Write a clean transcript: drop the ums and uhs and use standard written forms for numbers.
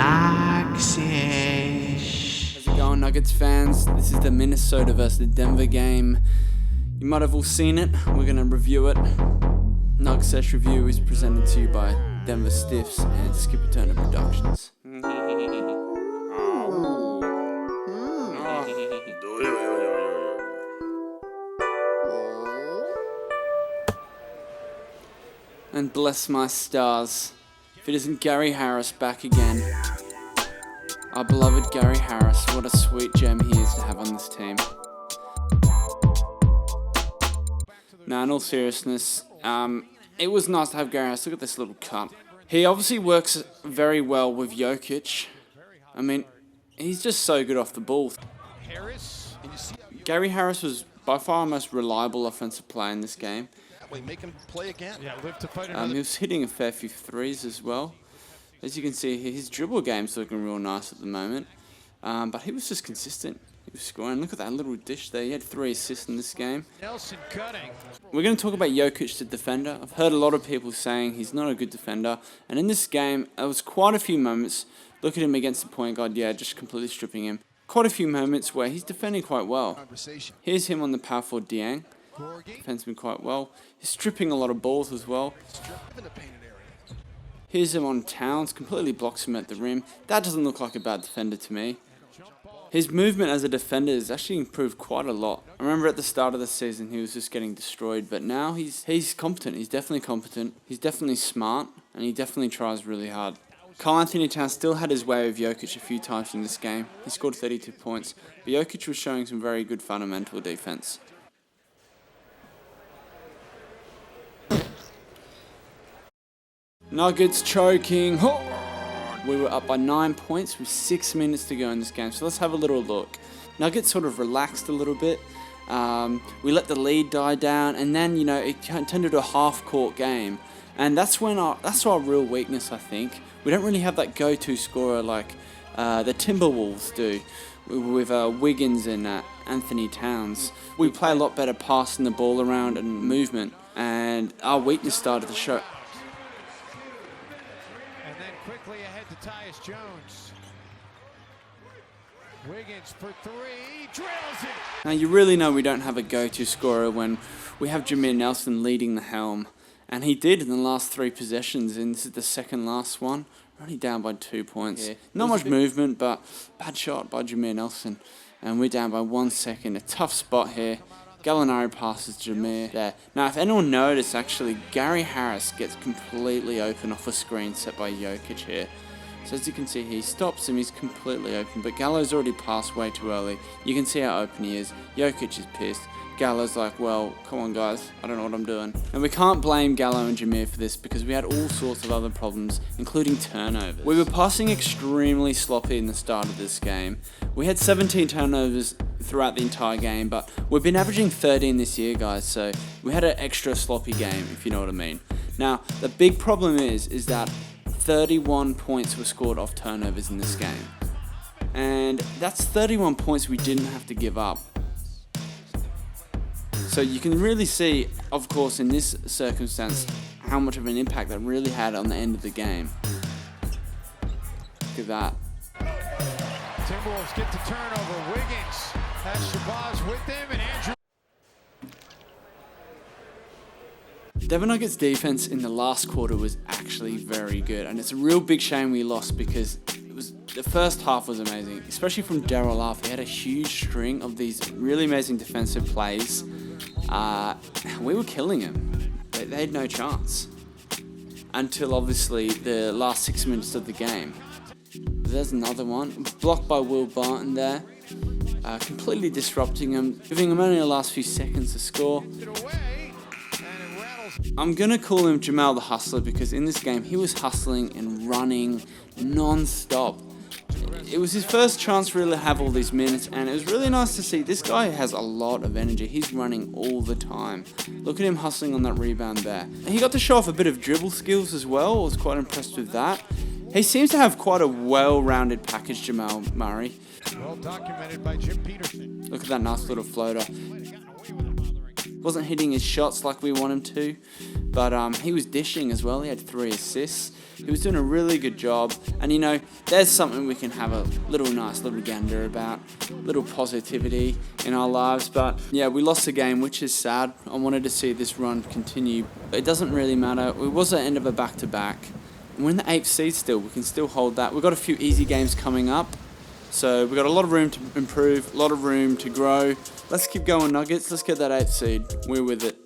Galaxy. How's it going, Nuggets fans? This is the Minnesota versus the Denver game. You might have all seen it. We're going to review it. Nug Sesh Review is presented to you by Denver Stiffs and Skipper Turner Productions. And bless my stars, if it isn't Gary Harris back again. Our beloved Gary Harris, what a sweet gem he is to have on this team. Now, in all seriousness, it was nice to have Gary Harris. Look at this little cut. He obviously works very well with Jokic. I mean, he's just so good off the ball. Gary Harris was by far our most reliable offensive player in this game. Make him play again. He was hitting a fair few threes as well. As you can see, his dribble game's looking real nice at the moment. But he was just consistent. He was scoring. Look at that little dish there. He had 3 assists in this game. Nelson cutting. We're going to talk about Jokic, the defender. I've heard a lot of people saying he's not a good defender. And in this game, there was quite a few moments. Look at him against the point guard. Yeah, just completely stripping him. Quite a few moments where he's defending quite well. Here's him on the power forward Dieng. Defends him quite well. He's stripping a lot of balls as well. Here's him on Towns, completely blocks him at the rim. That doesn't look like a bad defender to me. His movement as a defender has actually improved quite a lot. I remember at the start of the season he was just getting destroyed, but now he's competent. He's definitely competent. He's definitely smart, and he definitely tries really hard. Karl-Anthony Towns still had his way with Jokic a few times in this game. He scored 32 points, but Jokic was showing some very good fundamental defense. Nuggets choking. We were up by 9 points with 6 minutes to go in this game. So let's have a little look. Nuggets sort of relaxed a little bit. We let the lead die down, and then it turned into a half-court game. And that's our real weakness, I think. We don't really have that go-to scorer like the Timberwolves do with Wiggins and Anthony Towns. We play a lot better passing the ball around and movement, and our weakness started to show. Quickly ahead to Tyus Jones. Wiggins for 3, drills it. Now you really know we don't have a go-to scorer when we have Jameer Nelson leading the helm. And he did in the last 3 possessions, and this is the second last one. We're only down by 2 points. Yeah. Not much movement, but bad shot by Jameer Nelson. And we're down by 1 second. A tough spot here. Gallinari passes Jameer there. Now, if anyone noticed, actually, Gary Harris gets completely open off a screen set by Jokic here. So as you can see, he stops him, he's completely open, but Gallo's already passed way too early. You can see how open he is. Jokic is pissed. Gallo's like, well, come on guys, I don't know what I'm doing. And we can't blame Gallo and Jameer for this because we had all sorts of other problems, including turnovers. We were passing extremely sloppy in the start of this game. We had 17 turnovers throughout the entire game, but we've been averaging 13 this year, guys, so we had an extra sloppy game, if you know what I mean. Now, the big problem is that 31 points were scored off turnovers in this game. And that's 31 points we didn't have to give up. So you can really see, of course, in this circumstance, how much of an impact that really had on the end of the game. Look at that. Timberwolves get the turnover. Wiggins has Shabazz with them, and Andrew. Denver Nuggets defense in the last quarter was actually very good, and it's a real big shame we lost because the first half was amazing, especially from Daryl Love. He had a huge string of these really amazing defensive plays. We were killing him. They had no chance until obviously the last 6 minutes of the game. There's another one, blocked by Will Barton there, completely disrupting him, giving him only the last few seconds to score. I'm going to call him Jamal the Hustler because in this game he was hustling and running non-stop. It was his first chance really to have all these minutes, and it was really nice to see. This guy has a lot of energy. He's running all the time. Look at him hustling on that rebound there. And he got to show off a bit of dribble skills as well. I was quite impressed with that. He seems to have quite a well-rounded package, Jamal Murray. Well documented by Jim Peterson. Look at that nice little floater. Wasn't hitting his shots like we want him to, but he was dishing as well. He had 3 assists. He was doing a really good job, and you know, there's something we can have a nice little gander about, little positivity in our lives. But yeah, we lost the game, which is sad. I wanted to see this run continue, but it doesn't really matter. It was the end of a back-to-back. We're in the 8th seed still. We can still hold that. We've got a few easy games coming up, so we've got a lot of room to improve, a lot of room to grow. Let's keep going, Nuggets. Let's get that 8th seed. We're with it.